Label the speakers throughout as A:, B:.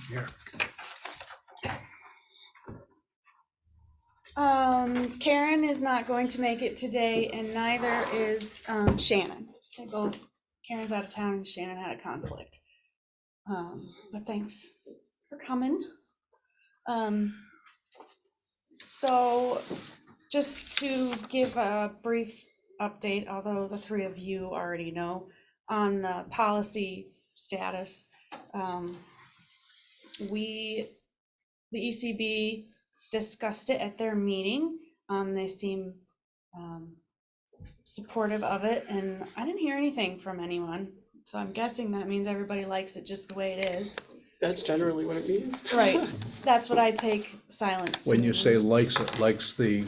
A: Here.
B: Karen is not going to make it today, and neither is Shannon. They both, Karen's out of town and Shannon had a conflict. But thanks for coming. So just to give a brief update, although the three of you already know, on the policy status, the ECB discussed it at their meeting. They seem supportive of it, and I didn't hear anything from anyone. So I'm guessing that means everybody likes it just the way it is.
C: That's generally what it means.
B: Right. That's what I take silence to
A: When you
B: mean.
A: say likes it, likes the,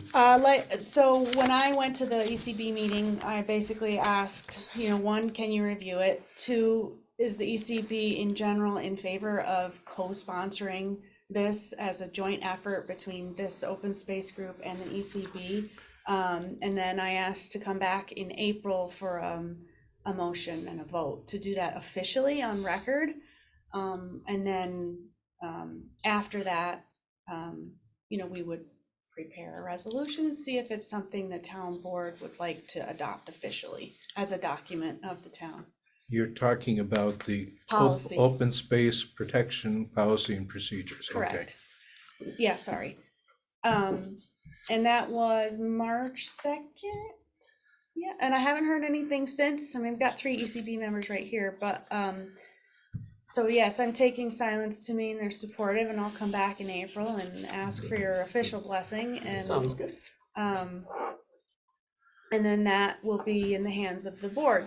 B: So when I went to the ECB meeting, I basically asked, one, can you review it? Two, is the ECB in general in favor of co-sponsoring this as a joint effort between this open space group and the ECB? And then I asked to come back in April for a motion and a vote to do that officially on record. And then after that, we would prepare a resolution and see if it's something the town board would like to adopt officially as a document of the town.
A: you're talking about the
B: Policy.
A: open space protection policy and procedures.
B: Correct. Yeah, sorry. And that was March 2nd. Yeah, and I haven't heard anything since. I mean, I've got 3 ECB members right here, but so yes, I'm taking silence to mean they're supportive, and I'll come back in April and ask for your official blessing. And
C: Sounds good.
B: and then that will be in the hands of the board,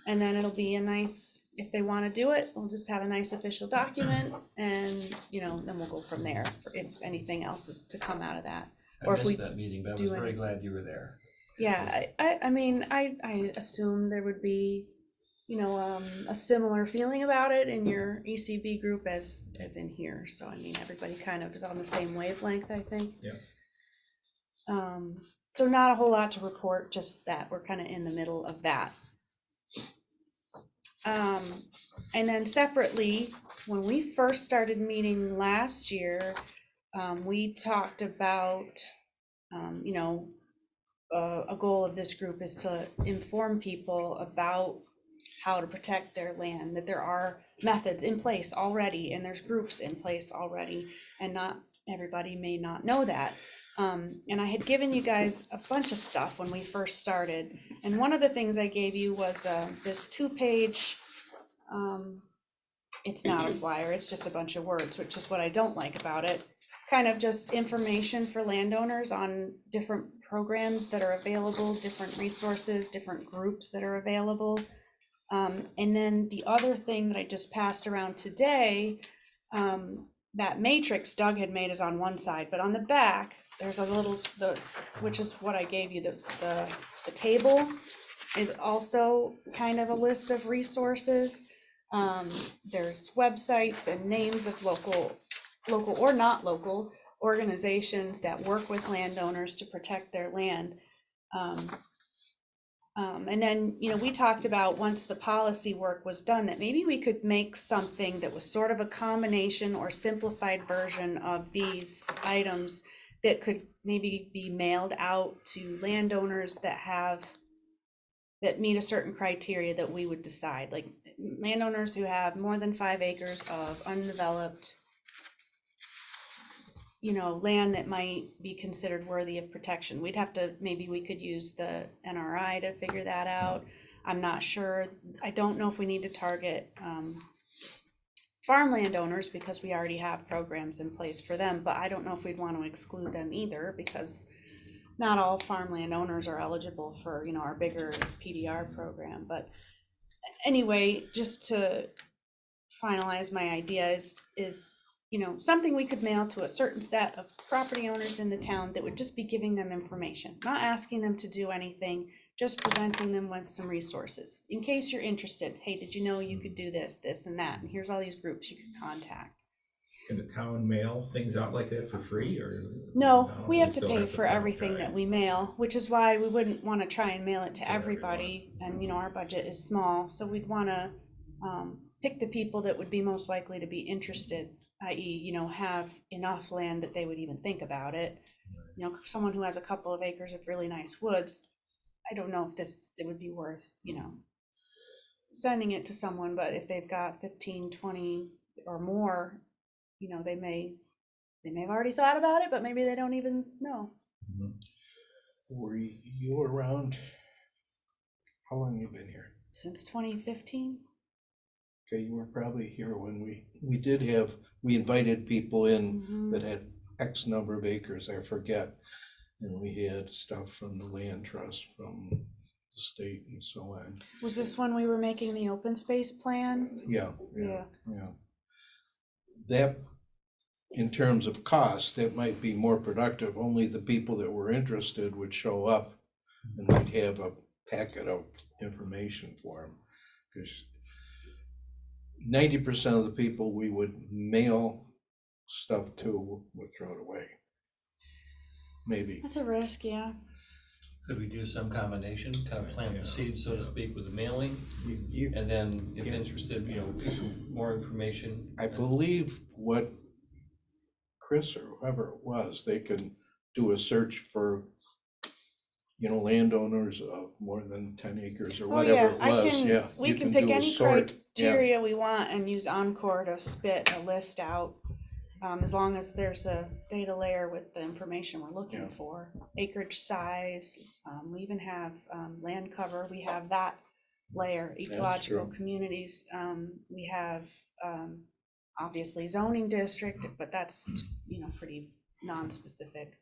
B: and then it'll be a nice, if they want to do it, we'll just have a nice official document, and then we'll go from there if anything else is to come out of that.
D: I missed that meeting, but I was very glad you were there.
B: Yeah, I mean, I assume there would be a similar feeling about it in your ECB group as in here. So I mean, everybody kind of is on the same wavelength, I think.
D: Yeah.
B: So not a whole lot to report, just that we're kind of in the middle of that. And then separately, when we first started meeting last year, we talked about, a goal of this group is to inform people about how to protect their land, that there are methods in place already, and there's groups in place already, and not everybody may not know that. And I had given you guys a bunch of stuff when we first started, and one of the things I gave you was this 2-page, it's not a flyer, it's just a bunch of words, which is what I don't like about it. Kind of just information for landowners on different programs that are available, different resources, different groups that are available. And then the other thing that I just passed around today, that matrix Doug had made is on one side, but on the back, there's a little, which is what I gave you, the table is also kind of a list of resources. There's websites and names of local or not local organizations that work with landowners to protect their land. And then, we talked about once the policy work was done, that maybe we could make something that was sort of a combination or simplified version of these items that could maybe be mailed out to landowners that meet a certain criteria that we would decide, like landowners who have more than 5 acres of undeveloped land that might be considered worthy of protection. Maybe we could use the NRI to figure that out. I'm not sure. I don't know if we need to target farmland owners because we already have programs in place for them, but I don't know if we'd want to exclude them either because not all farmland owners are eligible for, our bigger PDR program. But anyway, just to finalize my idea is something we could mail to a certain set of property owners in the town that would just be giving them information, not asking them to do anything, just presenting them with some resources. In case you're interested, hey, did you know you could do this, this, and that? And here's all these groups you could contact.
E: Can the town mail things out like that for free, or?
B: No, we have to
E: still
B: pay for everything that we mail, which is why we wouldn't want to try and mail it to everybody. And, our budget is small, so we'd want to pick the people that would be most likely to be interested, i.e., you know, have enough land that they would even think about it. You know, someone who has a couple of acres of really nice woods, I don't know if it would be worth, you know, sending it to someone, but if they've got 15, 20 or more, you know, they may have already thought about it, but maybe they don't even know.
A: Were you around? How long you been here?
B: Since 2015.
A: Okay, you were probably here when we invited people in
B: Mhm.
A: that had X number of acres, I forget. And we had stuff from the land trust, from the state and so on.
B: Was this when we were making the open space plan?
A: Yeah. That, in terms of cost, that might be more productive. Only the people that were interested would show up and we'd have a packet of information for them. Because 90% of the people we would mail stuff to would throw it away. Maybe.
B: That's a risk, yeah.
D: Could we do some combination, kind of plant the seed, so to speak, with the mailing?
A: You-
D: And then if
A: Yeah.
D: interested, you know, more information.
A: I believe what Chris or whoever it was, they can do a search for, you know, landowners of more than 10 acres or
B: Oh,
A: whatever it
B: yeah,
A: was. Yeah.
B: we
A: you
B: can pick
A: do a
B: any
A: sort. Yeah.
B: criteria we want and use Encore to spit a list out. As long as there's a data layer with the information we're looking
A: Yeah.
B: for, acreage size. We even have land cover. We have that layer, ecological
A: true.
B: communities. We have obviously zoning district, but that's, you know, pretty non-specific.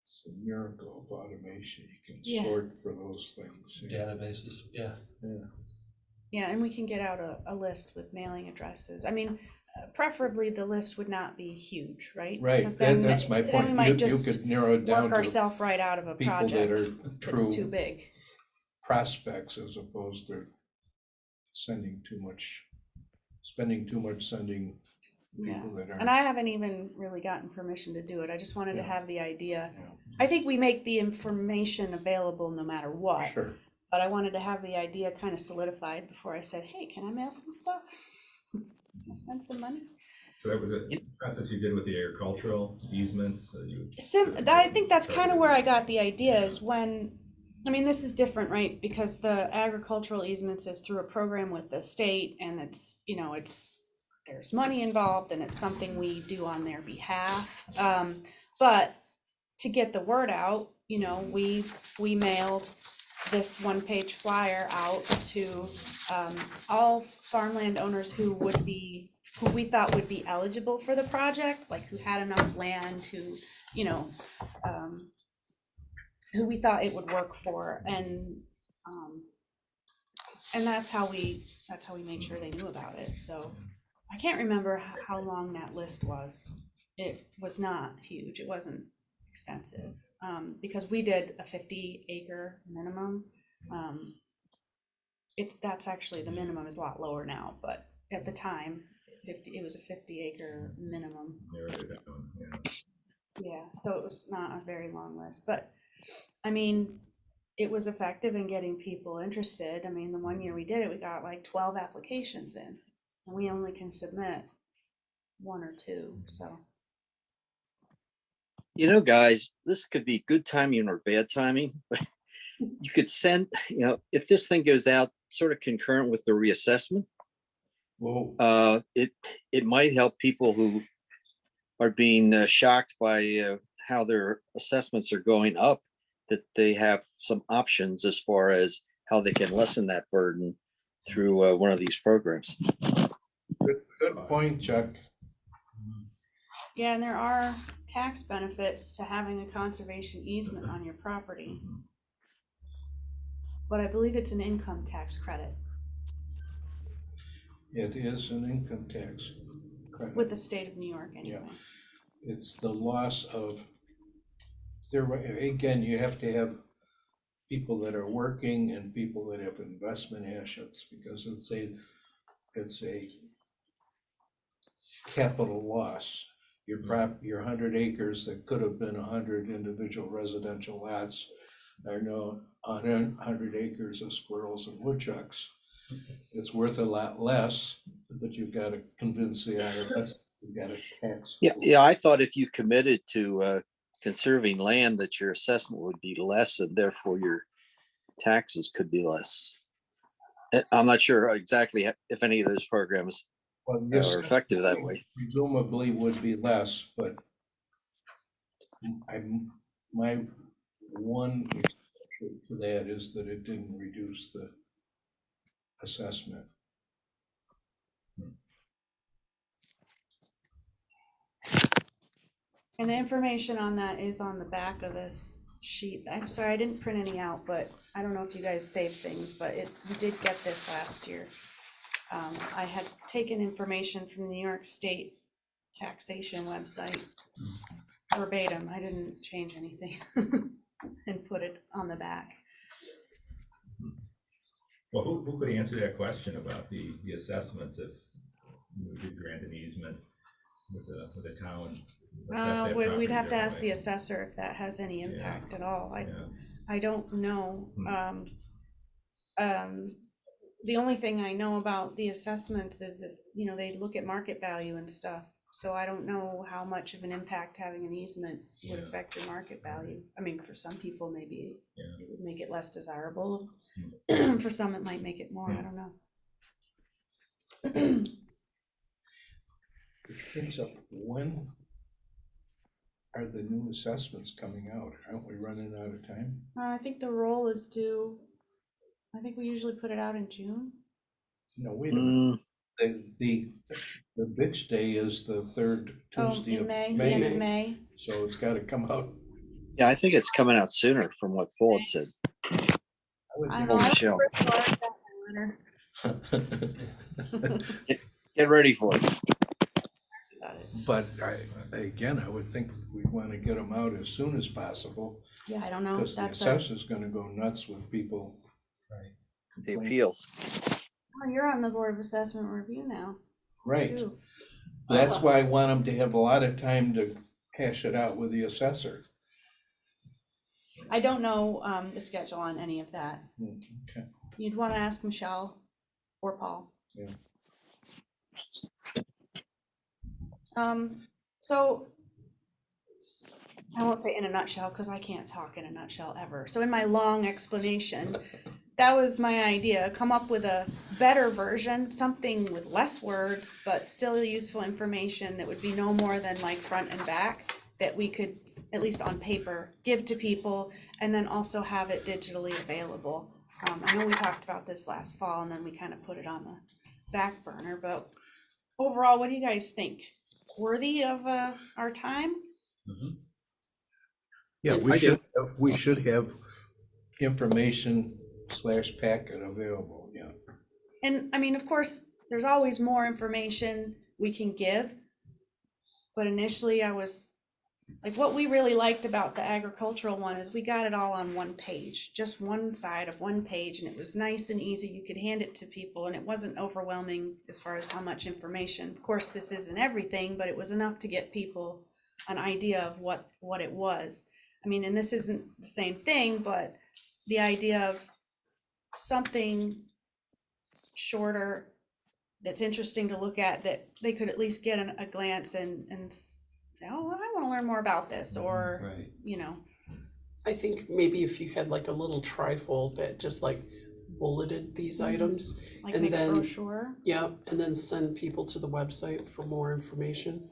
A: It's a miracle of automation. You can
B: Yeah.
A: sort for those things.
D: Databases, yeah.
B: Yeah, and we can get out a list with mailing addresses. I mean, preferably the list would not be huge, right?
A: Right,
B: Because then
A: that's my
B: then
A: point.
B: we might
A: You
B: just
A: could narrow it down
B: work
A: to
B: ourselves right out of a
A: people that
B: project
A: are
B: that's too
A: true
B: big.
A: prospects as opposed to spending too much sending
B: Yeah.
A: people that
B: And
A: are.
B: I haven't even really gotten permission to do it. I just wanted to
A: Yeah.
B: have the idea.
A: Yeah,
B: I think we make the information available no matter what,
A: sure.
B: but I wanted to have the idea kind of solidified before I said, hey, can I mail some stuff? Can I spend some money?
E: So that was a process you did with the agricultural easements?
B: I think that's kind of where I got the idea is when, I mean, this is different, right? Because the agricultural easements is through a program with the state and it's, you know, there's money involved and it's something we do on their behalf. But to get the word out, you know, we mailed this one-page flyer out to all farmland owners who we thought would be eligible for the project, like who had enough land, who, you know, who we thought it would work for, and that's how we made sure they knew about it. So I can't remember how long that list was. It was not huge. It wasn't extensive, because we did a 50-acre minimum. That's actually, the minimum is a lot lower now, but at the time, it was a 50-acre minimum. Yeah, so it was not a very long list, but I mean, it was effective in getting people interested. I mean, the one year we did it, we got like 12 applications in, and we only can submit 1 or 2, so.
F: You know, guys, this could be good timing or bad timing, but you could send, you know, if this thing goes out sort of concurrent with the reassessment,
A: Well,
F: it might help people who are being shocked by how their assessments are going up, that they have some options as far as how they can lessen that burden through one of these programs.
A: good point, Chuck.
B: Yeah, and there are tax benefits to having a conservation easement on your property. But I believe it's an income tax credit
A: It is an income tax credit.
B: with the state of New York anyway.
A: It's the loss of, again, you have to have people that are working and people that have investment assets, because it's a capital loss. Your 100 acres that could have been 100 individual residential lots are now 100 acres of squirrels and woodchucks. it's worth a lot less, but you've got to convince the IRS, you've got to tax.
F: Yeah, I thought if you committed to conserving land, that your assessment would be less and therefore your taxes could be less. I'm not sure exactly if any of those programs
A: Well,
F: are
A: yes,
F: effective that way.
A: presumably would be less, but my one exception to that is that it didn't reduce the assessment.
B: And the information on that is on the back of this sheet. I'm sorry, I didn't print any out, but I don't know if you guys saved things, but you did get this last year. I had taken information from the New York State taxation website verbatim. I didn't change anything and put it on the back.
E: Well, who could answer that question about the assessments if we did grant an easement with the town? assess that
B: We'd
E: property
B: have to ask the
E: differently?
B: assessor if that has any impact at all.
E: Yeah.
B: I don't know.
E: Hmm.
B: The only thing I know about the assessments is that, you know, they look at market value and stuff. So I don't know how much of an impact having an easement would
E: Yeah.
B: affect your market value. I mean, for some people, maybe
E: Yeah.
B: it would make it less desirable. For some, it might make it more. I don't know.
A: Which brings up, when are the new assessments coming out? Aren't we running out of time?
B: I think the roll is due. I think we usually put it out in June.
A: No, wait a minute.
F: Mm,
A: The bitch day is the third Tuesday
B: in
A: of
B: May, the end of
A: May,
B: May.
A: so it's gotta come out.
F: yeah, I think it's coming out sooner from what Paul had said.
A: I would
B: I
A: think-
B: don't know. I
F: Michelle.
B: don't personally like that letter.
F: Get ready for it.
A: But I would think we'd wanna get them out as soon as possible,
B: Yeah, I don't know.
A: because the
B: That's
A: assessor's gonna go nuts with people.
D: Right.
F: The
A: complaining.
F: appeals.
B: oh, you're on the Board of Assessment Review now.
A: Right,
B: too.
A: that's why I want them to have a lot of time to hash it out with the assessor.
B: I don't know the schedule on any of that.
A: Okay.
B: You'd want to ask Michelle or Paul.
A: Yeah.
B: So I won't say in a nutshell because I can't talk in a nutshell ever. So in my long explanation, that was my idea. Come up with a better version, something with less words, but still useful information that would be no more than like front and back that we could, at least on paper, give to people and then also have it digitally available. I know we talked about this last fall and then we kind of put it on the back burner, but overall, what do you guys think? Worthy of our time?
A: Yeah,
C: I do.
A: we should have information / packet available, yeah.
B: And I mean, of course, there's always more information we can give. But initially I was like, what we really liked about the agricultural one is we got it all on one page, just one side of one page, and it was nice and easy. You could hand it to people and it wasn't overwhelming as far as how much information. Of course, this isn't everything, but it was enough to get people an idea of what it was. I mean, and this isn't the same thing, but the idea of something shorter that's interesting to look at, that they could at least get a glance and say, oh, I want to learn more about this, or,
D: Right.
B: you know.
C: I think maybe if you had like a little trifold that just like bulleted these items,
B: Like
C: And
B: make a
C: then-
B: brochure.
C: yeah, and then send people to the website for more information.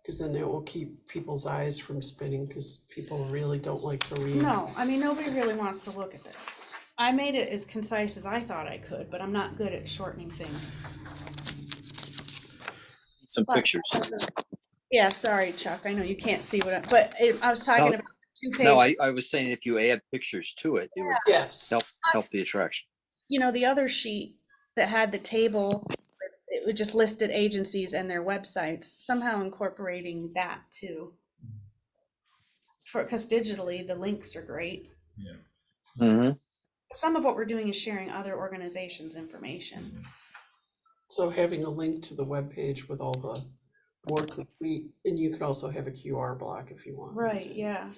C: Because then it will keep people's eyes from spinning, because people really don't like to read.
B: No, I mean, nobody really wants to look at this. I made it as concise as I thought I could, but I'm not good at shortening things.
F: Some
B: But-
F: pictures.
B: Yeah, sorry, Chuck. I know you can't see what I was talking
F: No,
B: about the 2
F: No,
B: page.
F: I was saying if you add pictures to it, it would
C: Yes.
F: help the attraction.
B: You know, the other sheet that had the table, it would just listed agencies and their websites, somehow incorporating that too. Because digitally, the links are great.
E: Yeah.
F: Mhm.
B: Some of what we're doing is sharing other organizations' information.
C: So having a link to the webpage with all the more complete, and you could also have a QR block if you want.
B: Right, yeah.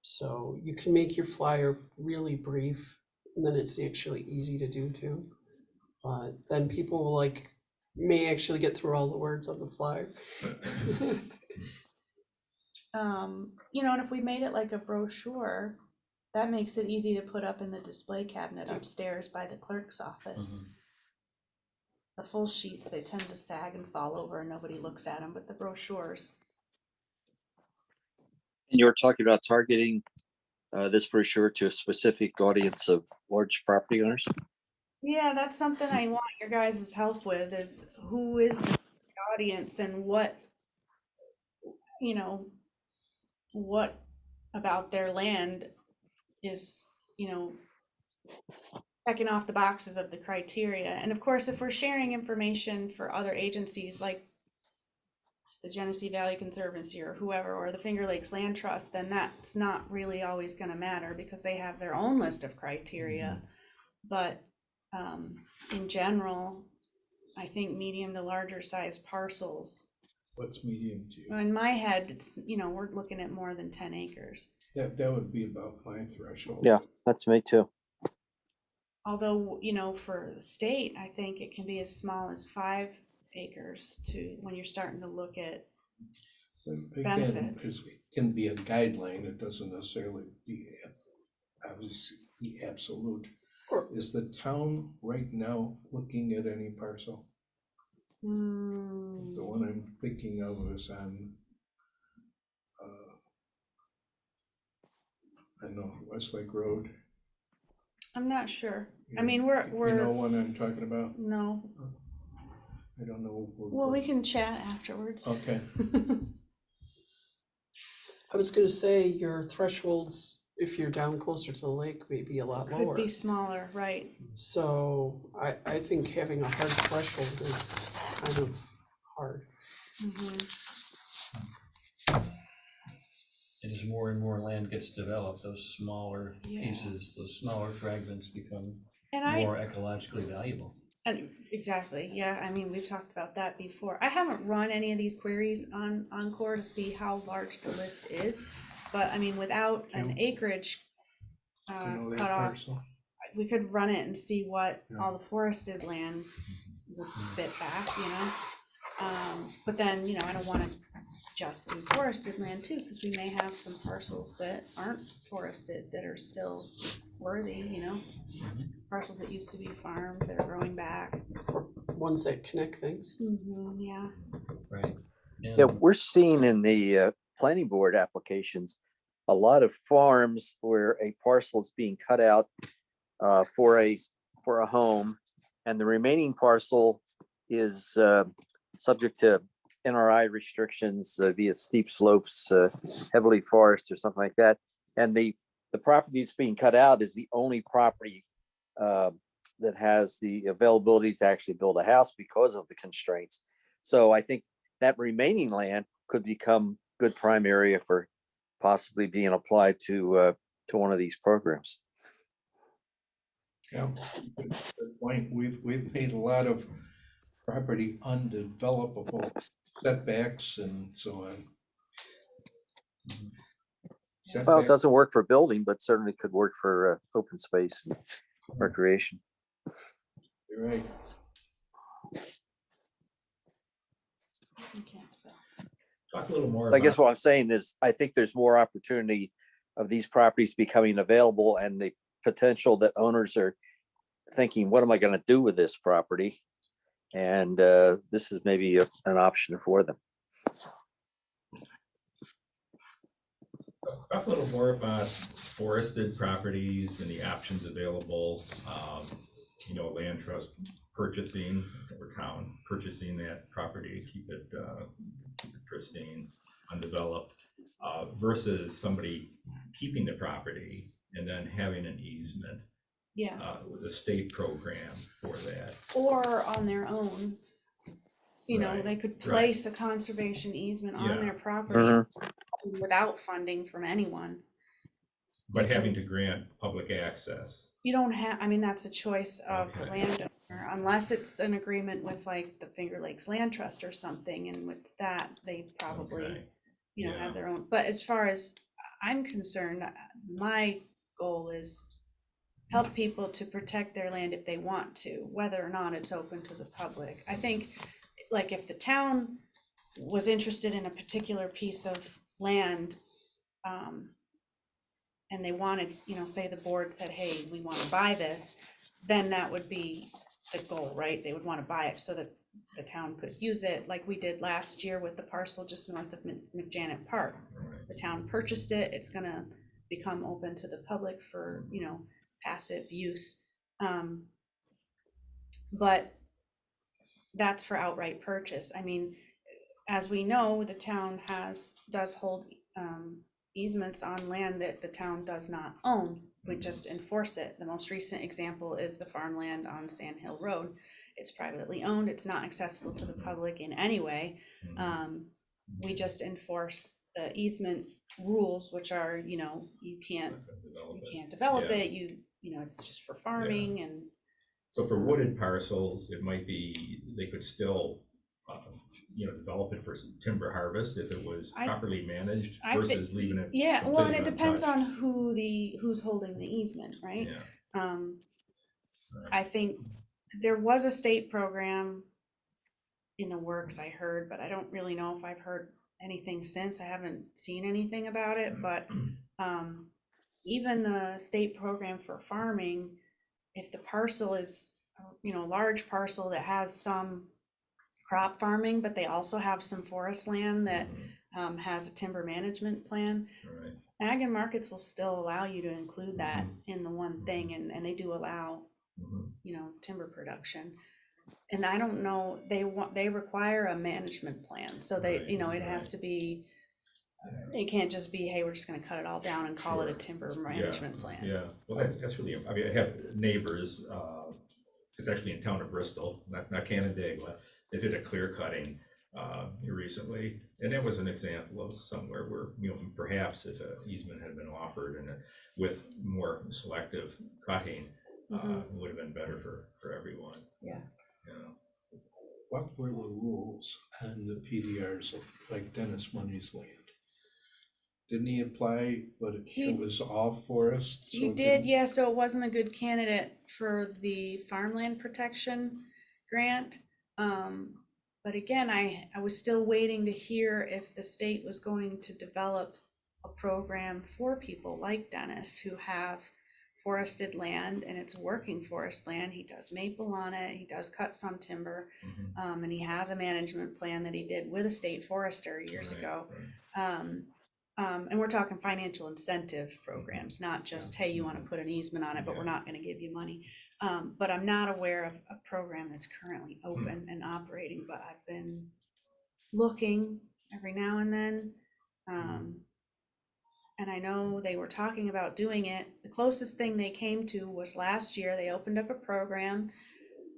C: So you can make your flyer really brief, and then it's actually easy to do too. But then people will may actually get through all the words on the fly.
B: And if we made it like a brochure, that makes it easy to put up in the display cabinet upstairs by the clerk's office. The full sheets, they tend to sag and fall over and nobody looks at them, but the brochures.
F: And you were talking about targeting this brochure to a specific audience of large property owners.
B: Yeah, that's something I want your guys' help with, is who is the audience and what about their land is, checking off the boxes of the criteria. And of course, if we're sharing information for other agencies like the Genesee Valley Conservancy or whoever, or the Finger Lakes Land Trust, then that's not really always going to matter because they have their own list of criteria. But in general, I think medium to larger size parcels,
A: What's medium to you?
B: in my head, it's, we're looking at more than 10 acres.
A: That would be about my threshold.
F: Yeah, that's me too.
B: Although, for the state, I think it can be as small as 5 acres to when you're starting to look at
A: But again,
B: benefits.
A: it can be a guideline. It doesn't necessarily be obviously be absolute.
C: Or-
A: Is the town right now looking at any parcel? The one I'm thinking of is on, I know, Westlake Road.
B: I'm not sure. I
A: You-
B: mean,
A: You know
B: we're,
A: what I'm talking about?
B: no,
A: I don't know.
B: well, we can chat afterwards.
A: Okay,
C: I was gonna say your thresholds, if you're down closer to the lake, may be a lot
B: Could
C: lower.
B: be smaller, right?
C: So I think having a hard threshold is kind of hard.
D: And as more and more land gets developed, those smaller
B: Yeah.
D: pieces, those smaller fragments become
B: And
D: more ecologically valuable.
B: and exactly, yeah, I mean, we've talked about that before. I haven't run any of these queries on Encore to see how large the list is, but I mean, without an acreage
A: do you know that
B: cutoff,
A: parcel?
B: we could run it and see what
A: Yeah.
B: all the forested land would spit back, but then, I don't want to just do forested land too, because we may have some parcels that aren't forested that are still worthy, parcels that used to be farmed that are growing back.
C: Ones that connect things.
B: Yeah.
D: Right.
F: Yeah, we're seeing in the planning board applications, a lot of farms where a parcel is being cut out for a home, and the remaining parcel is subject to NRI restrictions, be it steep slopes, heavily forest or something like that. And the property that's being cut out is the only property that has the availability to actually build a house because of the constraints. So I think that remaining land could become good prime area for possibly being applied to one of these programs.
A: Yeah, good point. We've made a lot of property undevelopable, setbacks and so on.
F: Well, it
A: Setback,
F: doesn't work for building, but certainly could work for open space and recreation.
A: you're right.
B: You can't spell.
E: Talk a little more
F: So I guess
E: about,
F: what I'm saying is, I think there's more opportunity of these properties becoming available and the potential that owners are thinking, what am I going to do with this property? And this is maybe an option for them.
E: talk a little more about forested properties and the options available. Land trust purchasing, or town purchasing that property to keep it pristine, undeveloped, versus somebody keeping the property and then having an easement
B: Yeah,
E: with a state program for that.
B: or on their own.
E: Right,
B: They could
E: right.
B: place a conservation easement on
E: Yeah.
B: their property without funding from anyone.
E: But having to grant public access.
B: You don't have, I mean, that's a choice of the
E: Okay.
B: landowner, unless it's an agreement with like the Finger Lakes Land Trust or something, and with that, they probably,
E: Okay.
B: have
E: Yeah.
B: their own. But as far as I'm concerned, my goal is help people to protect their land if they want to, whether or not it's open to the public. I think, like, if the town was interested in a particular piece of land, and they wanted, you know, say the board said, hey, we want to buy this, then that would be the goal, right? They would want to buy it so that the town could use it, like we did last year with the parcel just north of McJanet Park. The town purchased it, it's gonna become open to the public for, you know, passive use. But that's for outright purchase. I mean, as we know, the town does hold easements on land that the town does not own. We just enforce it. The most recent example is the farmland on Sand Hill Road. It's privately owned, it's not accessible to the public in any way. We just enforce the easement rules, which are, you know, you can't develop
E: Yeah.
B: it, you know, it's just for farming and.
E: So for wooded parcels, it might be, they could still, you know, develop it for some timber harvest if it was properly managed
B: I thi-
E: versus leaving it.
B: Yeah, well, and it
E: completely
B: depends on
E: untouched.
B: who's holding the easement, right?
E: Yeah,
B: I think there was a state program in the works, I heard, but I don't really know if I've heard anything since. I haven't seen anything about it, but even the state program for farming, if the parcel is, you know, a large parcel that has some crop farming, but they also have some forest land that has a timber management plan,
E: right.
B: ag and markets will still allow you to include that in the one thing, and they do allow, you know, timber production. And I don't know, they require a management plan, so they, you know, it has to be, it can't just be, hey, we're just gonna cut it all down and call it a
E: Sure.
B: timber management plan.
E: Yeah, well, that's really, I mean, I have neighbors, it's actually in town of Bristol, not Canandaigua. They did a clear cutting recently, and it was an example of somewhere where, you know, perhaps if an easement had been offered and with more selective cutting, it would have been better for everyone.
B: Yeah.
E: You know?
A: What were the rules on the PDRs of, like Dennis Money's land? Didn't he apply, but
B: He-
A: it was all forest?
B: He
A: so it
B: did,
A: didn't-
B: yeah, so it wasn't a good candidate for the farmland protection grant. But again, I was still waiting to hear if the state was going to develop a program for people like Dennis who have forested land, and it's working forest land. He does maple on it, he does cut some timber, and he has a management plan that he did with a state forester years
E: Right,
B: ago.
E: right.
B: And we're talking financial incentive programs, not just, hey, you want to put an easement on it, but we're not going to give you money. But I'm not aware of a program that's currently open and operating, but I've been looking every now and then. And I know they were talking about doing it. The closest thing they came to was last year. They opened up a program.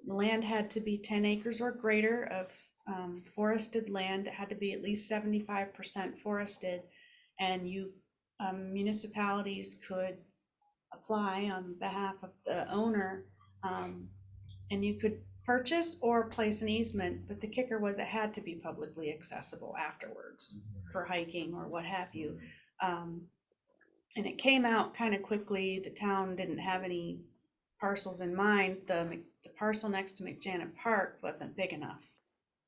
B: The land had to be 10 acres or greater of forested land. It had to be at least 75% forested. And municipalities could apply on behalf of the owner, and you could purchase or place an easement, but the kicker was it had to be publicly accessible afterwards for hiking or what have you. And it came out kind of quickly. The town didn't have any parcels in mind. The parcel next to McJanet Park wasn't big enough.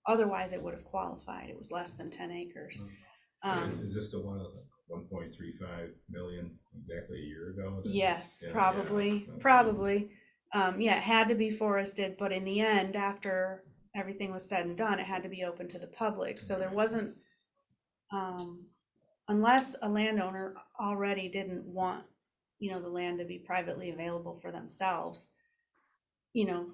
B: Otherwise, it would have qualified. It was less than 10 acres.
E: Is this the one of the 1.35 million exactly a year ago?
B: Yes,
E: Yeah,
B: probably,
E: yeah.
B: probably. Yeah, it had to be forested, but in the end, after everything was said and done, it had to be open to the public. So there wasn't, unless a landowner already didn't want, you know, the land to be privately available for themselves, you know,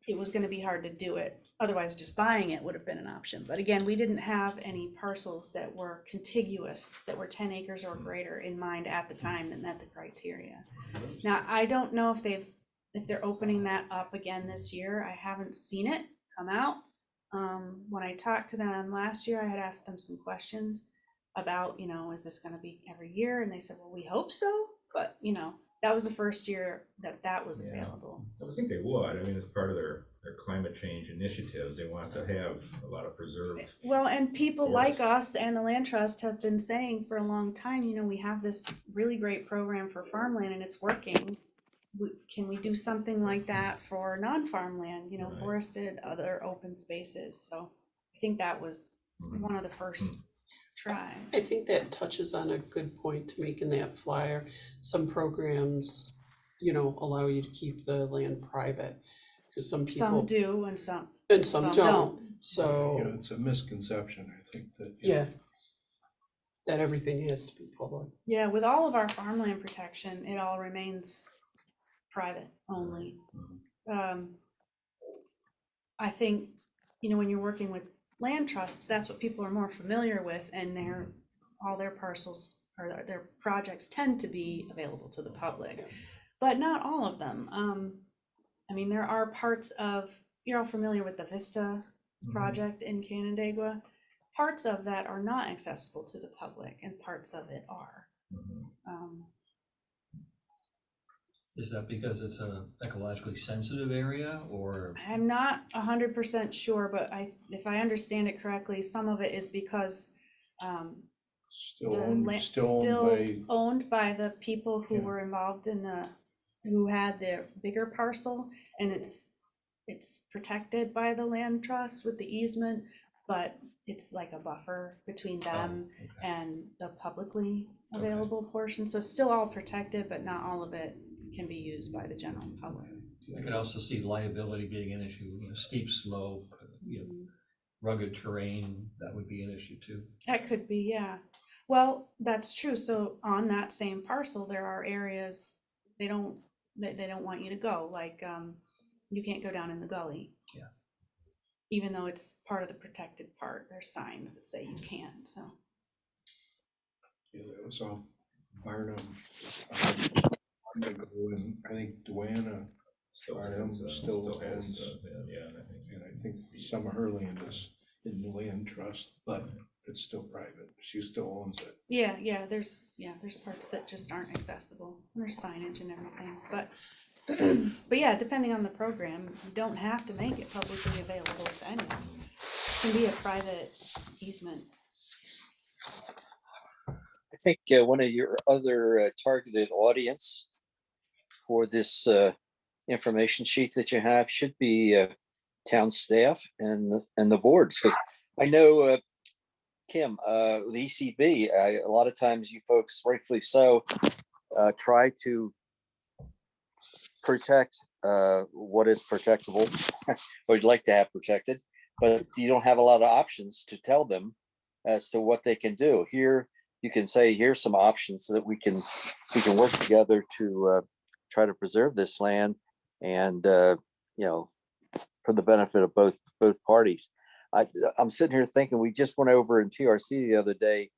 B: it was gonna be hard to do it. Otherwise, just buying it would have been an option. But again, we didn't have any parcels that were contiguous, that were 10 acres or greater in mind at the time that met the criteria. Now, I don't know if they're opening that up again this year. I haven't seen it come out. When I talked to them last year, I had asked them some questions about, you know, is this gonna be every year? And they said, well, we hope so, but you know, that was the first year that was
E: Yeah.
B: available.
E: I think they would. I mean, it's part of their climate change initiatives. They want to have a lot of preserved.
B: Well, and people like
E: Forest.
B: us and the Land Trust have been saying for a long time, you know, we have this really great program for farmland and it's working. can we do something like that for non-farmland,
E: Right.
B: forested, other open spaces? So I think that was
E: Mhm.
B: one of the first tries.
C: I think that touches on a good point to make in that flyer. Some programs, allow you to keep the land private, because some
B: Some
C: people,
B: do and some
C: some
B: don't.
C: don't.
A: You know,
C: So,
A: it's a misconception, I think that.
C: yeah, that everything has to be public.
B: Yeah, with all of our farmland protection, it all remains private only. I think, when you're working with land trusts, that's what people are more familiar with, and all their parcels or their projects tend to be available to the public, but not all of them. There are parts of, you're all familiar with the Vista project in Canandaigua. Parts of that are not accessible to the public, and parts of it are.
E: Mhm.
D: Is that because it's a ecologically sensitive area, or?
B: I'm not 100% sure, but if I understand it correctly, some of it is because
A: Still
B: the
A: owned,
B: land
A: still
B: still
A: owned by,
B: owned by the people who
A: Yeah.
B: were involved who had the bigger parcel, and it's protected by the land trust with the easement, but it's like a buffer between them
D: Oh, okay.
B: and the publicly
D: Okay.
B: available portion. So it's still all protected, but not all of it can be used by the general public.
D: I could also see liability being an issue, steep slope, rugged terrain, that would be an issue too.
B: That could be, yeah. Well, that's true. So on that same parcel, there are areas they don't want you to go, like you can't go down in the gully.
D: Yeah.
B: Even though it's part of the protected part, there's signs that say you can, so.
A: that was all Barnum. Ago, and I think Duana,
E: Still
A: Barnum
E: has,
A: still
E: has,
A: owns,
E: yeah, and I think.
A: and I think some of her land is in the land trust, but it's still private. She still owns it.
B: Yeah, there's parts that just aren't accessible. There's signage and everything, but but yeah, depending on the program, you don't have to make it publicly available to anyone. It can be a private easement.
F: I think one of your other targeted audience for this information sheet that you have should be town staff and the boards, because I know Kim, the ECB, a lot of times you folks, rightfully so, try to protect what is protectable, or you'd like to have protected, but you don't have a lot of options to tell them as to what they can do. Here, you can say, here's some options so that we can work together to try to preserve this land, and for the benefit of both parties. I'm sitting here thinking, we just went over in TRC the other day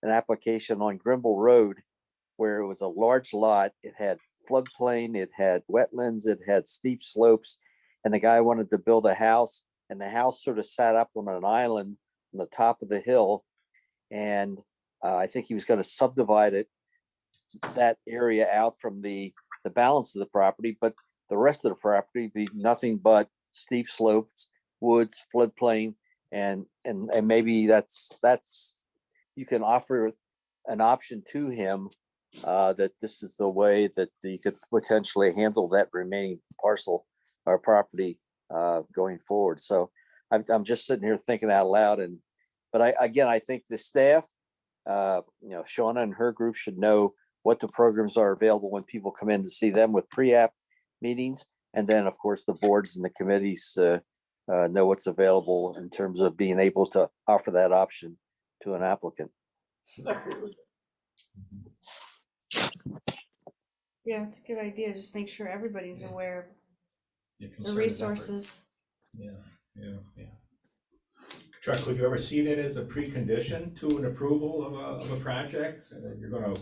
F: an application on Grimble Road where it was a large lot. It had floodplain, it had wetlands, it had steep slopes, and the guy wanted to build a house, and the house sort of sat up on an island on the top of the hill, and I think he was going to subdivide that area out from the balance of the property, but the rest of the property be nothing but steep slopes, woods, floodplain, and maybe that's you can offer an option to him that this is the way that you could potentially handle that remaining parcel or property going forward. So I'm just sitting here thinking out loud, but I think the staff, Shauna and her group should know what the programs are available when people come in to see them with pre-app meetings. And then, of course, the boards and the committees know what's available in terms of being able to offer that option to an applicant.
C: Definitely.
B: Yeah, it's a good idea. Just make sure everybody's
D: Yeah.
B: aware
E: Yeah,
B: of the
E: concerted effort.
B: resources.
E: Yeah.
G: Chuck, would you ever see that as a precondition to an approval of a project? You're gonna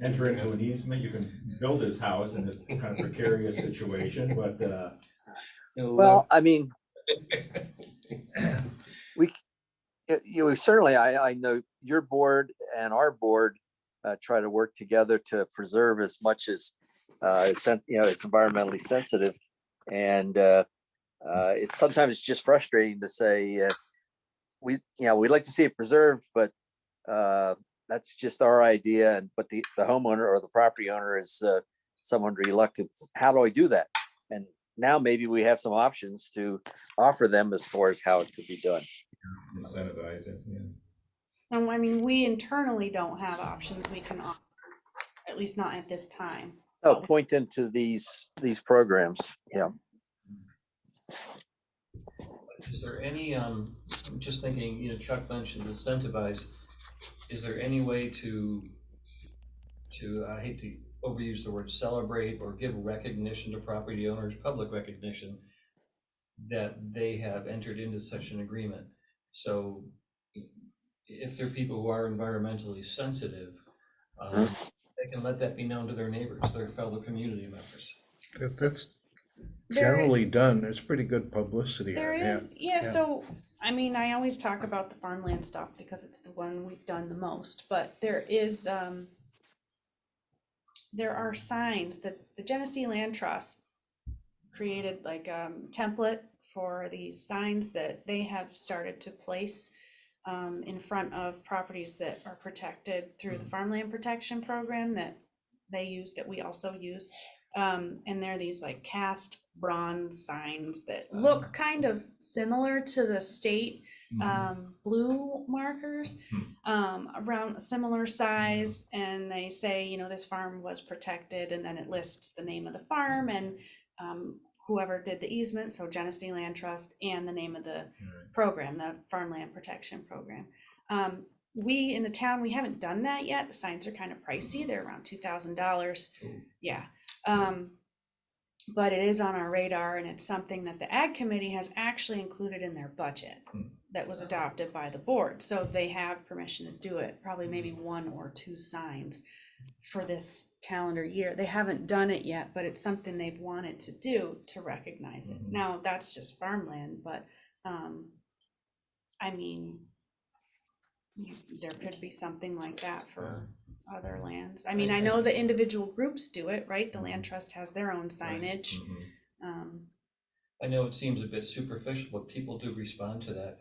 G: enter into an easement, you can build this house in this kind of precarious situation, but
F: Well, I mean, we certainly, I know your board and our board try to work together to preserve as much as it's environmentally sensitive, and it's sometimes just frustrating to say we'd like to see it preserved, but that's just our idea, but the homeowner or the property owner is someone reluctant, how do I do that? And now maybe we have some options to offer them as far as how it could be done.
E: Incentivize it, yeah.
B: And I mean, we internally don't have options we can offer, at least not at this time.
F: Oh, point them to these programs. Yeah.
D: Is there any, I'm just thinking, you know, Chuck mentioned incentivize. Is there any way to, I hate to overuse the word celebrate or give recognition to property owners, public recognition, that they have entered into such an agreement? So if they're people who are environmentally sensitive, they can let that be known to their neighbors, their fellow community members.
A: That's
B: There-
A: generally done. There's pretty good publicity
B: There
A: on that.
B: is, yeah, so, I mean, I always talk about the farmland stuff because it's the one we've done the most, but there is, there are signs that the Genesee Land Trust created like a template for these signs that they have started to place in front of properties that are protected through the Farmland Protection Program that they use, that we also use. And they're these like cast bronze signs that look kind of similar to the state blue markers, around a similar size, and they say, you know, this farm was protected, and then it lists the name of the farm and whoever did the easement, so Genesee Land Trust, and the name of the program, the Farmland Protection Program. We in the town, we haven't done that yet. The signs are kind of pricey. They're around $2,000. Yeah. But it is on our radar, and it's something that the Ag Committee has actually included in their budget that was adopted by the board. So they have permission to do it, probably maybe 1 or 2 signs for this calendar year. They haven't done it yet, but it's something they've wanted to do to recognize it. Now, that's just farmland, but I mean, there could be something like that for other lands. I mean, I know the individual groups do it, right? The land trust has their own signage.
D: I know it seems a bit superficial, but people do respond to that.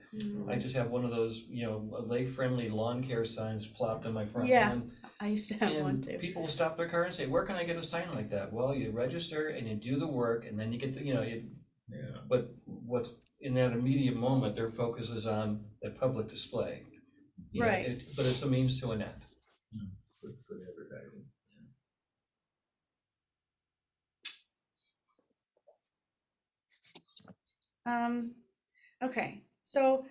D: I just have one of those, you know, lake-friendly lawn care signs plopped on my front
B: Yeah,
D: lawn.
B: I used to have one
D: And
B: too.
D: people will stop their car and say, where can I get a sign like that? Well, you register and you do the work, and then you get the, you know, but what's in that immediate moment, their focus is on the public display. You know,
B: Right.
D: but it's a means to an end.
E: For the advertising.
B: Okay, so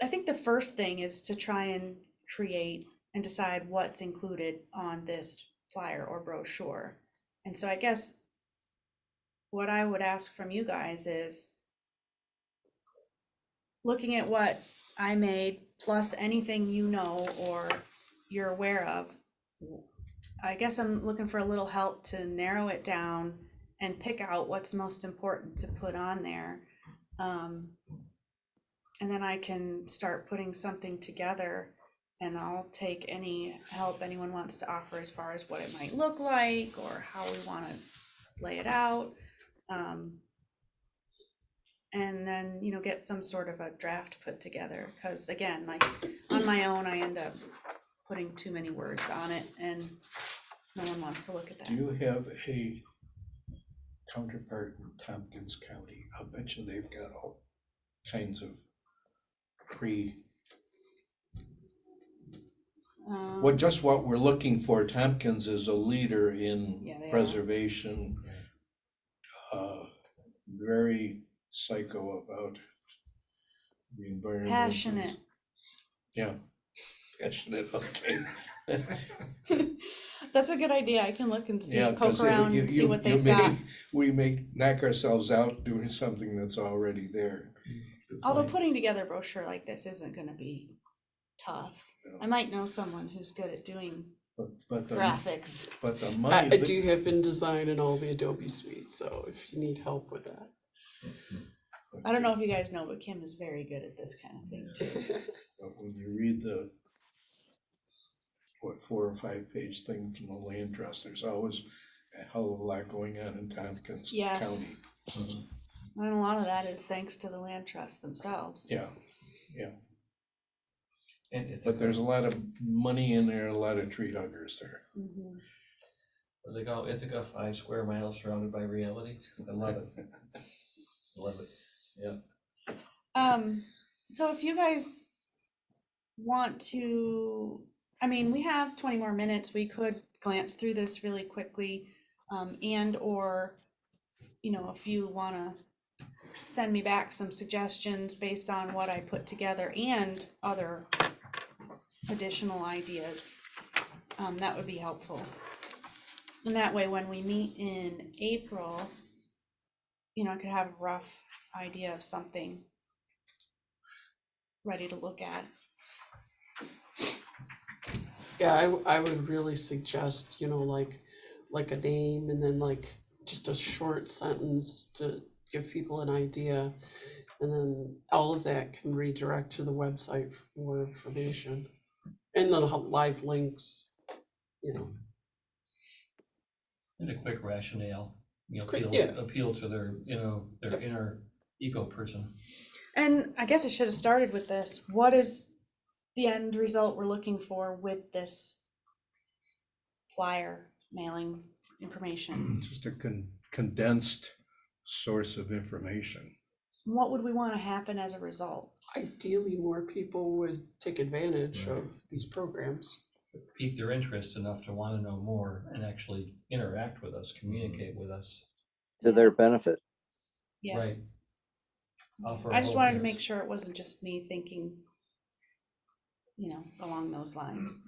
B: I think the first thing is to try and create and decide what's included on this flyer or brochure. And so I guess what I would ask from you guys is looking at what I made plus anything you know or you're aware of. I guess I'm looking for a little help to narrow it down and pick out what's most important to put on there. And then I can start putting something together, and I'll take any help anyone wants to offer as far as what it might look like or how we want to lay it out. And then, you know, get some sort of a draft put together, because again, like on my own, I end up putting too many words on it and no one wants to look at that.
A: Do you have a counterpart in Tompkins County? I'll bet you they've got all kinds of just what we're looking for. Tompkins is a leader in
B: Yeah, they are.
A: preservation. Very psycho about the environment.
B: Passionate.
A: Yeah, passionate, okay.
B: That's a good idea. I can look and see,
A: Yeah,
B: poke
A: 'cause
B: around and see what they've got.
A: we may knock ourselves out doing something that's already there.
B: Although putting together a brochure like this isn't gonna be tough.
A: No.
B: I might know someone who's good at doing
A: But the
B: graphics.
A: But the
C: I
A: money.
C: do have InDesign and all the Adobe suite, so if you need help with that.
B: I don't know if you guys know, but Kim is very good at this kind of thing too.
A: But when you read the 4 or 5 page thing from the land trust, there's always a hell of a lot going on in Tompkins
B: Yes.
A: County.
B: And a lot of that is thanks to the land trust themselves.
A: Yeah,
D: And if
A: but there's a lot of money in there, a lot of tree huggers there.
B: Mhm.
D: what they call Ithaca, 5 square miles surrounded by reality. I love it. Love it.
B: So if you guys want to, I mean, we have 20 more minutes. We could glance through this really quickly. Or, if you want to send me back some suggestions based on what I put together and other additional ideas, that would be helpful. And that way, when we meet in April, I could have a rough idea of something ready to look at.
C: Yeah, I would really suggest, like a name and then like just a short sentence to give people an idea. And then all of that can redirect to the website for more information. And then live links,
D: And a quick rationale,
C: Quick,
D: appeal to their, their inner eco person.
B: And I guess I should have started with this. What is the end result we're looking for with this flyer mailing information?
A: Just a condensed source of information.
B: What would we want to happen as a result?
C: ideally more people would take advantage of these programs.
D: Pique their interest enough to want to know more and actually interact with us, communicate with us.
F: To their benefit.
B: Yeah.
D: Right.
B: I just wanted to make sure it wasn't just me thinking, along those lines.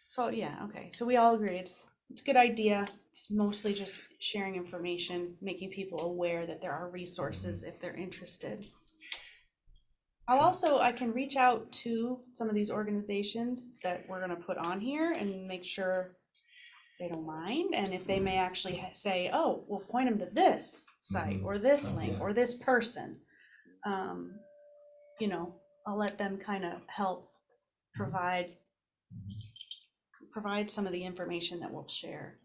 B: So, yeah, okay. So we all agree it's a good idea. It's mostly just sharing information, making people aware that there are resources if they're interested. I can reach out to some of these organizations that we're going to put on here and make sure they don't mind. And if they may actually say, oh, we'll point them to this site or this link or this person, I'll let them kind of help provide some of the information that we'll share.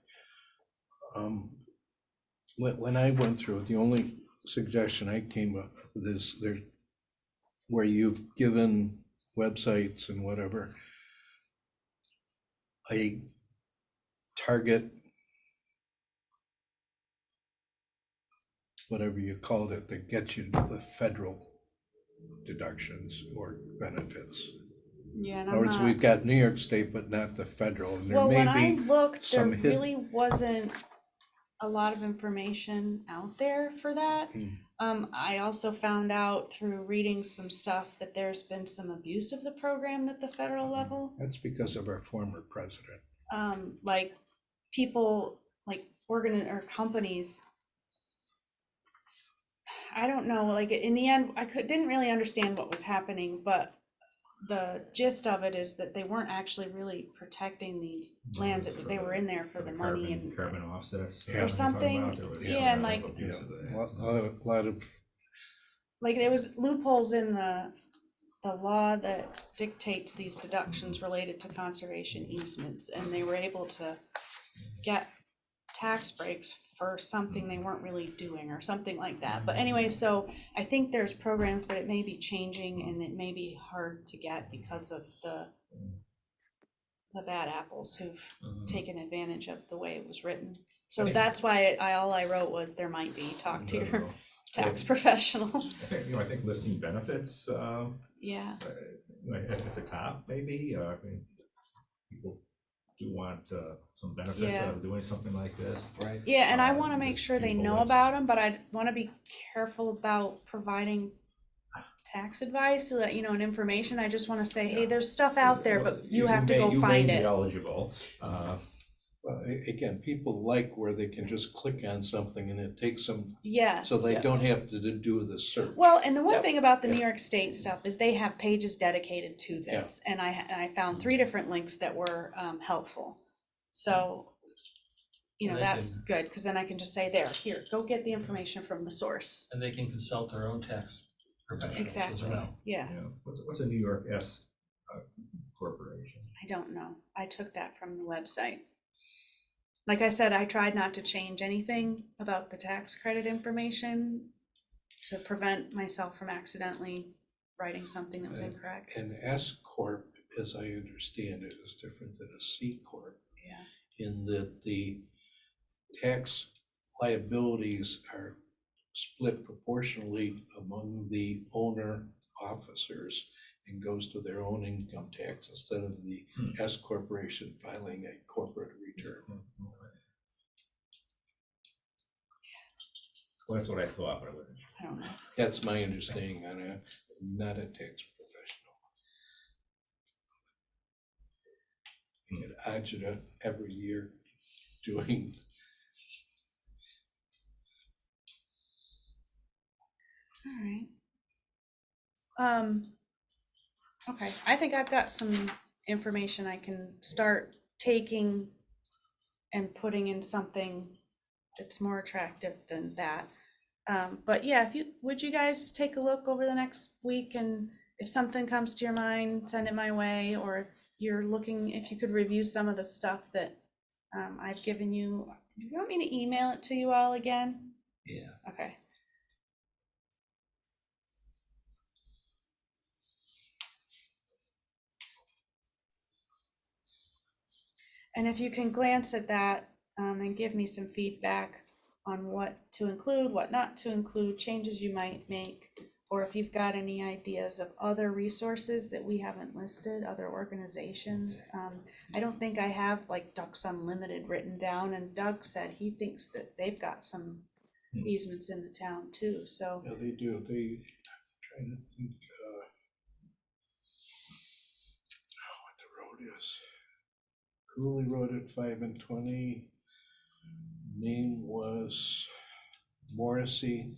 A: When I went through it, the only suggestion I came up with is there, where you've given websites and whatever, a target, whatever you called it, that gets you to the federal deductions or benefits.
B: Yeah, and
A: In other words, we've got New York State, but not the federal. And there
B: well, when I
A: may be
B: looked, there
A: some hidden-
B: really wasn't a lot of information out there for that. I also found out through reading some stuff that there's been some abuse of the program at the federal level.
A: That's because of our former president.
B: Like people, like or companies. I don't know, like in the end, didn't really understand what was happening, but the gist of it is that they weren't actually really protecting these lands. They were in there for the money and
E: Carbon offsets.
A: Or
B: something. Yeah, and like-
A: A lot of
B: like there was loopholes in the law that dictates these deductions related to conservation easements, and they were able to get tax breaks for something they weren't really doing or something like that. But anyway, so I think there's programs, but it may be changing and it may be hard to get because of the bad apples who've taken advantage of the way it was written. So that's why all I wrote was there might be, talk to your tax professional.
E: I think listing benefits,
B: Yeah.
E: at the top, maybe, I mean, people do want some benefits out of doing something like this.
D: Right.
B: Yeah, and I want to make
E: just
B: sure
E: few
B: they know
E: bullets.
B: about them, but I want to be careful about providing tax advice so that, and information. I just want to say, hey, there's stuff out there, but you have to go find
E: You may
B: it.
E: be eligible.
A: Well, again, people like where they can just click on something and it takes them,
B: Yes.
A: so they don't have to do the search.
B: Well, and the one
C: Yep.
B: thing about the New York State stuff is they have pages dedicated to this, and I found 3 different links that were helpful. So,
D: And they
B: that's good, because then I can just say, here, go get the information from the source.
D: And they can consult their own tax professionals as
B: Exactly.
D: well.
B: Yeah,
E: What's a New York S corporation?
B: I don't know. I took that from the website. Like I said, I tried not to change anything about the tax credit information to prevent myself from accidentally writing something that was incorrect.
A: An S corp, as I understand it, is different than a C corp.
B: Yeah.
A: in that the tax liabilities are split proportionally among the owner officers and goes to their own income tax instead of the S corporation filing a corporate return.
E: Well, that's what I thought, but I wasn't sure.
B: I don't know.
A: That's my understanding on it. I'm not a tax professional. Get agita every year doing.
B: All right. Okay, I think I've got some information I can start taking and putting in something that's more attractive than that. But yeah, would you guys take a look over the next week, and if something comes to your mind, send it my way, or if you're looking, if you could review some of the stuff that I've given you. Do you want me to email it to you all again?
D: Yeah.
B: Okay. And if you can glance at that and give me some feedback on what to include, what not to include, changes you might make, or if you've got any ideas of other resources that we haven't listed, other organizations. I don't think I have like Ducks Unlimited written down, and Doug said he thinks that they've got some easements in the town too, so.
A: Yeah, they do. I'm trying to think what the road is. Cooley Road at 5 and 20. Name was Morrissey.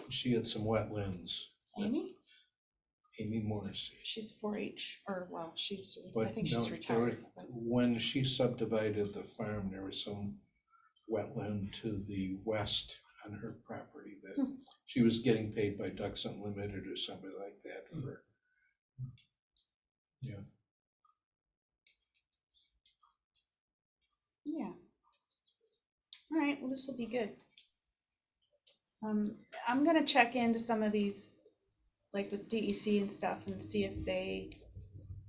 A: She had some wetlands.
B: Amy?
A: Amy Morrissey.
B: She's 4-H, or well, I
A: But
B: think
A: no,
B: she's retired. but-
A: when she subdivided the farm, there was some wetland to the west on her property that she was getting paid by Ducks Unlimited or somebody like that for. Yeah.
B: Yeah. All right, well, this will be good. I'm gonna check into some of these, like with DEC and stuff, and see if they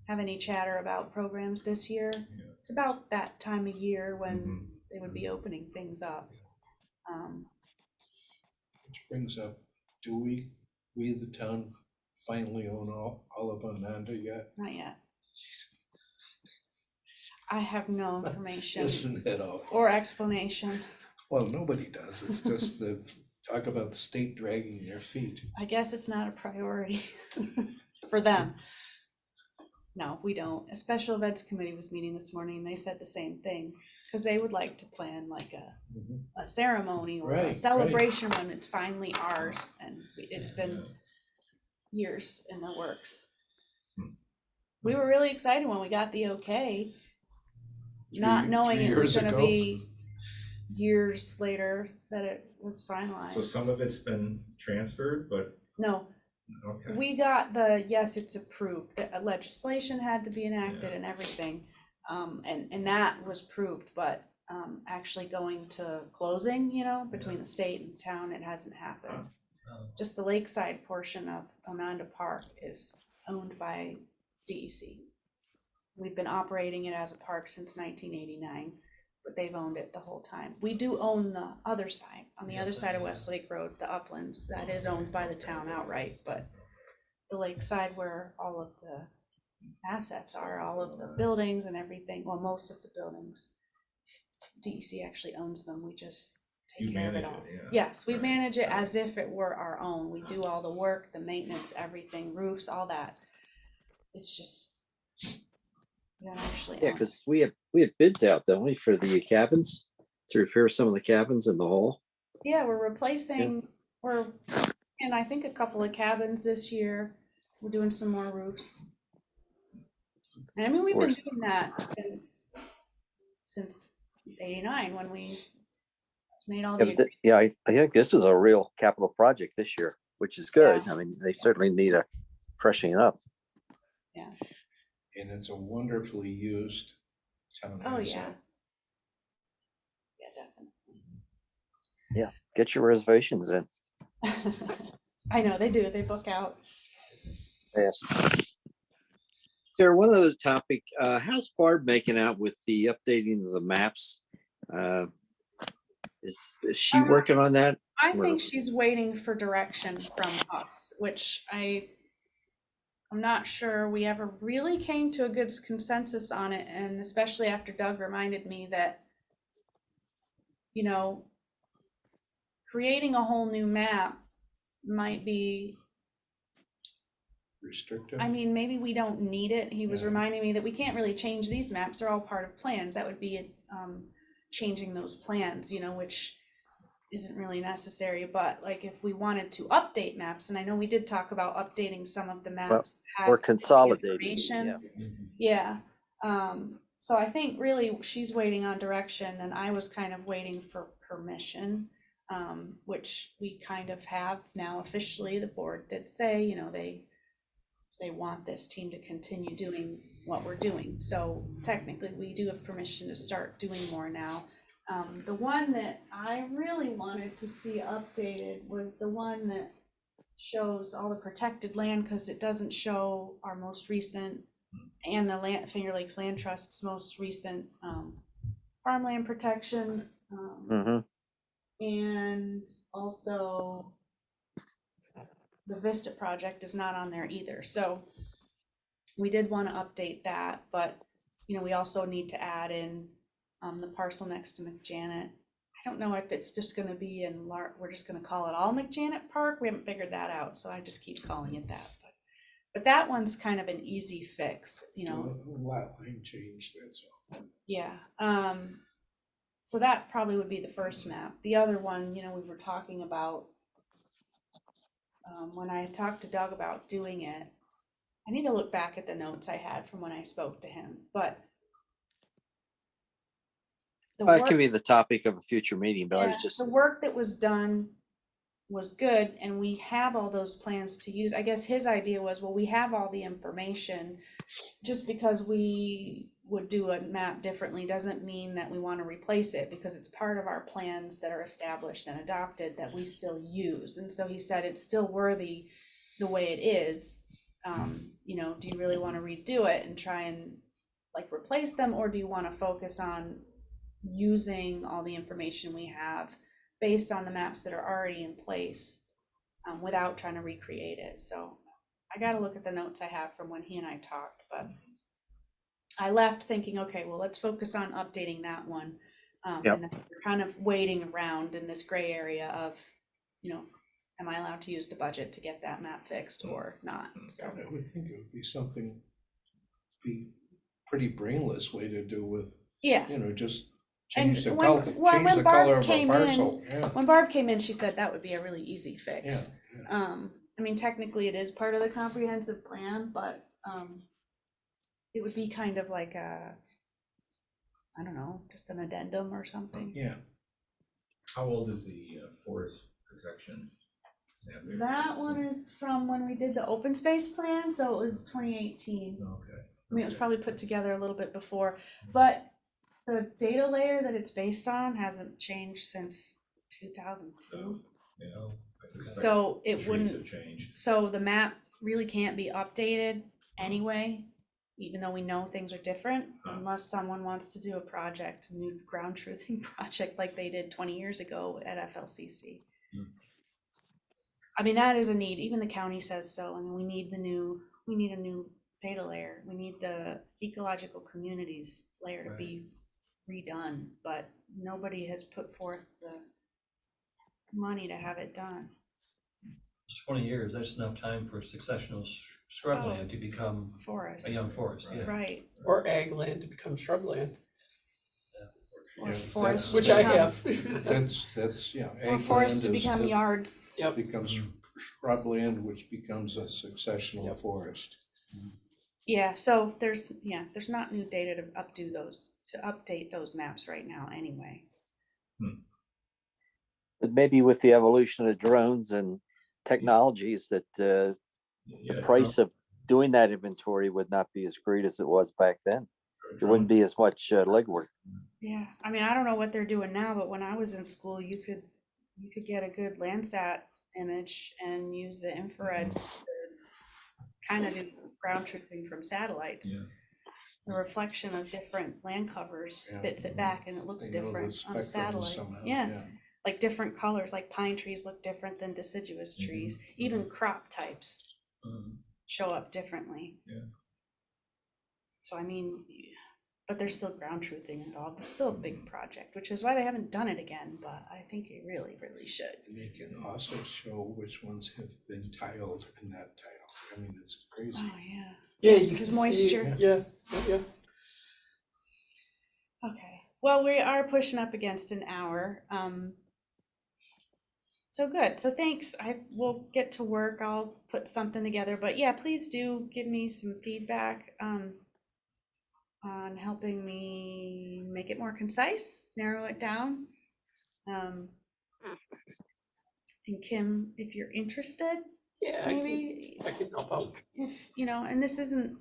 B: have any chatter about programs this year. It's about that time of year when they would be opening things up.
A: Which brings up, do we the town finally own all of Ananda yet?
B: Not yet. I have no information
A: Isn't that awful?
B: or explanation.
A: Well, nobody does. It's just the, talk about the state dragging their feet.
B: I guess it's not a priority for them. No, we don't. A special events committee was meeting this morning and they said the same thing, because they would like to plan like a ceremony or
A: Right,
B: a celebration when it's finally ours, and it's been years in the works. We were really excited when we got the okay, not knowing
A: Three
B: it was
A: years
B: gonna
A: ago.
B: be years later that it was
E: So
B: finalized.
E: some of it's been transferred, but,
B: No,
E: okay.
B: we got the, yes, it's approved, the legislation had to be enacted and everything. And that was proved, but actually going to closing, between the state and town, it hasn't happened. Just the lakeside portion of Ananda Park is owned by DEC. We've been operating it as a park since 1989, but they've owned it the whole time. We do own the other side, on the other side of Westlake Road, the uplands, that is owned by the town outright, but the lakeside where all of the assets are, all of the buildings and everything, well, most of the buildings, DEC actually owns them, we just take
E: You
B: care of it
E: manage
B: all.
E: it, yeah.
B: Yes, we
E: Right.
B: manage it as if it were our own, we do all the work, the maintenance, everything, roofs, all that. It's just, we don't actually
F: Yeah,
B: own it.
F: because we have bids out, don't we, for the cabins, to repair some of the cabins in the hall?
B: Yeah, we're replacing, and I think a couple of cabins this year, we're doing some more roofs. And I mean, we've been
F: course.
B: doing that since '89, when we made all
F: Yeah,
B: the,
F: but yeah, I think this is a real capital project this year, which is good. I mean, they certainly need a freshening up.
A: And it's a wonderfully used town
B: oh,
A: asset.
B: yeah. Yeah, definitely.
F: Get your reservations in.
B: I know, they do, they book out.
F: Fast. Sarah, one other topic, how's Barb making out with the updating of the maps? Uh, Is she working on that?
B: I think she's waiting for direction from us, which I'm not sure we ever really came to a good consensus on it, and especially after Doug reminded me that, you know, creating a whole new map might be,
A: Restrictive.
B: I mean, maybe we don't need it. He was
A: Yeah.
B: reminding me that we can't really change these maps. They're all part of plans. That would be changing those plans, you know, which isn't really necessary. But like if we wanted to update maps, and I know we did talk about updating some of the maps. that have
F: Or consolidating?
B: information.
F: Yeah.
B: Yeah. So I think really she's waiting on direction, and I was kind of waiting for permission, which we kind of have now officially. The board did say, you know, they want this team to continue doing what we're doing. So technically we do have permission to start doing more now. The one that I really wanted to see updated was the one that shows all the protected land, because it doesn't show our most recent and the Finger Lakes Land Trust's most recent farmland protection.
F: Mhm.
B: And also the Vista project is not on there either. So we did want to update that, but you know, we also need to add in the parcel next to McJanet. I don't know if it's just going to be in we're just going to call it all McJanet Park. We haven't figured that out, so I just keep calling it that. But that one's kind of an easy fix, you know.
A: Lot line change, that's all.
B: Yeah. So that probably would be the first map. The other one, you know, we were talking about when I talked to Doug about doing it. I need to look back at the notes I had from when I spoke to him, but the
F: That
B: work,
F: could be the topic of a future meeting, but I was
B: yeah,
F: just,
B: the work that was done was good, and we have all those plans to use. I guess his idea was, well, we have all the information. Just because we would do a map differently doesn't mean that we want to replace it, because it's part of our plans that are established and adopted that we still use. And so he said it's still worthy the way it is. You know, do you really want to redo it and try and like replace them, or do you want to focus on using all the information we have based on the maps that are already in place, without trying to recreate it? So I got to look at the notes I have from when he and I talked, but I left thinking, okay, well, let's focus on updating that one.
F: Yep.
B: And then we're kind of waiting around in this gray area of, you know, am I allowed to use the budget to get that map fixed or not? So
A: I would think it would be something, be pretty brainless way to do with,
B: yeah.
A: you know, just
B: And
A: change the
B: when-
A: color,
B: well,
A: change
B: when
A: the
B: Barb
A: color of a
B: came in,
A: parcel, yeah,
B: When Barb came in, she said that would be a really easy
A: yeah.
B: fix.
A: yeah.
B: I mean, technically it is part of the comprehensive plan, but it would be kind of like I don't know, just an addendum or something.
A: Yeah,
E: How old is the forest protection?
B: That one is from when we did the open space plan, so it was 2018.
E: Okay.
B: I mean, it was probably put together a little bit before, but the data layer that it's based on hasn't changed since 2002.
E: You know, I suspect
B: So it
E: trees
B: wouldn't,
E: have changed.
B: so the map really can't be updated anyway, even though we know things are different, unless someone wants to do a project, a new ground truthing project like they did 20 years ago at FLCC. I mean, that is a need. Even the county says so. I mean, we need a new data layer. We need the ecological communities layer to be redone, but nobody has put forth the money to have it done.
D: It's 20 years, that's enough time for successional scrubland to become
B: Forest,
D: a young forest, yeah.
B: right?
C: Or ag land to become shrubland,
B: Or
A: Yeah,
B: forests
C: which
B: to
C: I
B: become-
C: have.
A: that's, yeah.
B: Or
A: ag
B: forests to
A: land is-
B: become
A: is-
B: yards.
C: Yep.
A: Becomes shrubland, which becomes a successional forest.
B: Yeah, so there's not new data to update those maps right now anyway.
F: but maybe with the evolution of drones and technologies that the
E: Yeah,
F: price of doing that inventory would not be as great as it was back then. It wouldn't be as much legwork.
B: Yeah, I mean, I don't know what they're doing now, but when I was in school, you could get a good Landsat image and use the infrared to kind of do ground truthing from satellites.
E: Yeah.
B: The reflection of different land covers
A: Yeah.
B: spits it back and it looks
A: They know the
B: different on a
A: spectrums
B: satellite.
A: somehow,
B: Yeah, like different colors, like pine trees look different than deciduous trees. Even crop types show up differently.
E: Yeah.
B: So I mean, but there's still ground truthing involved. It's still a big project, which is why they haven't done it again, but I think it really, really should.
A: And they can also show which ones have been tiled in that tile. I mean, it's crazy.
B: Oh, yeah.
C: Yeah, you
B: Because
C: can see,
B: moisture.
C: yeah, yeah.
B: Okay, well, we are pushing up against an hour. So good, so thanks. I will get to work. I'll put something together, but yeah, please do give me some feedback on helping me make it more concise, narrow it down. And Kim, if you're interested,
C: Yeah,
B: maybe
C: I can help out.
B: if, you know, and this isn't,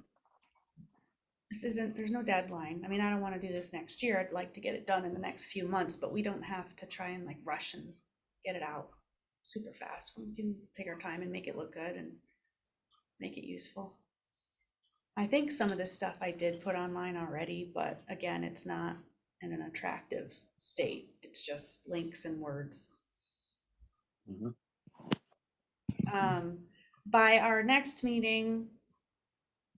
B: there's no deadline. I mean, I don't want to do this next year. I'd like to get it done in the next few months, but we don't have to try and like rush and get it out super fast. We can take our time and make it look good and make it useful. I think some of this stuff I did put online already, but again, it's not in an attractive state. It's just links and words.
F: Mhm.
B: By our next meeting,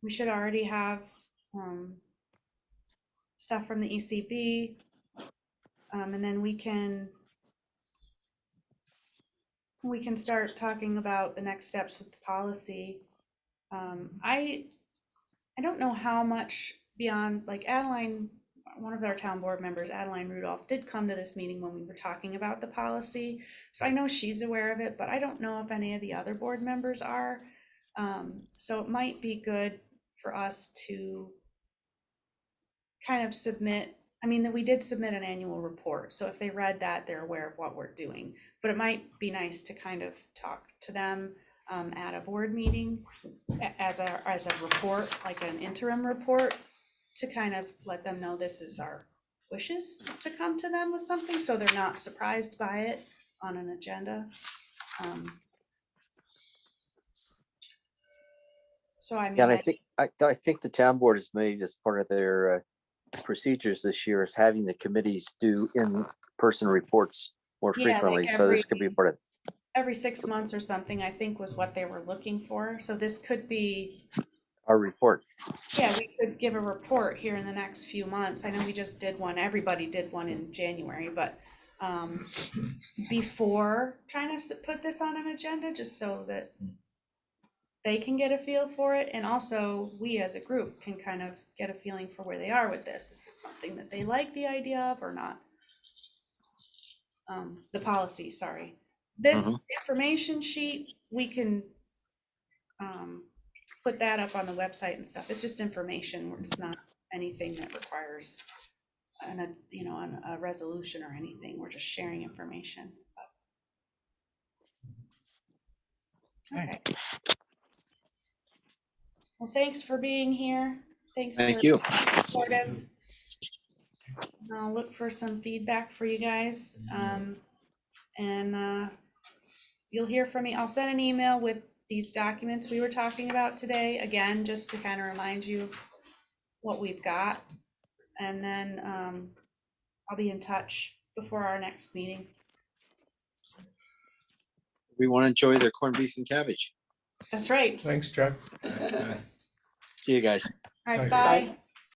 B: we should already have stuff from the ECB, and then we can start talking about the next steps with the policy. I don't know how much beyond, like Adeline, one of our town board members, Adeline Rudolph, did come to this meeting when we were talking about the policy. So I know she's aware of it, but I don't know if any of the other board members are. So it might be good for us to kind of submit, I mean, we did submit an annual report. So if they read that, they're aware of what we're doing. But it might be nice to kind of talk to them at a board meeting as a report, like an interim report, to kind of let them know this is our wishes to come to them with something, so they're not surprised by it on an agenda. So I mean,
F: Yeah, and I think the town board has made as part of their procedures this year is having the committees do in-person reports more
B: Yeah, like
F: frequently. So this could be part of,
B: every 6 months or something, I think was what they were looking for. So this could be,
F: our report.
B: yeah, we could give a report here in the next few months. I know we just did one, everybody did one in January, but before trying to put this on an agenda, just so that they can get a feel for it, and also we as a group can kind of get a feeling for where they are with this. Is this something that they like the idea of or not? The policy, sorry. This information sheet, we can put that up on the website and stuff. It's just information. It's not anything that requires a resolution or anything. We're just sharing information. Okay. Well, thanks for being here. Thanks.
F: Thank
B: for
F: you.
B: being supportive. I'll look for some feedback for you guys. And you'll hear from me. I'll send an email with these documents we were talking about today, again, just to kind of remind you what we've got. And then I'll be in touch before our next meeting.
F: We want to enjoy their corned beef and cabbage.
B: That's right.
A: Thanks, Chuck.
F: See you guys.
B: All right,
A: Bye.
B: bye.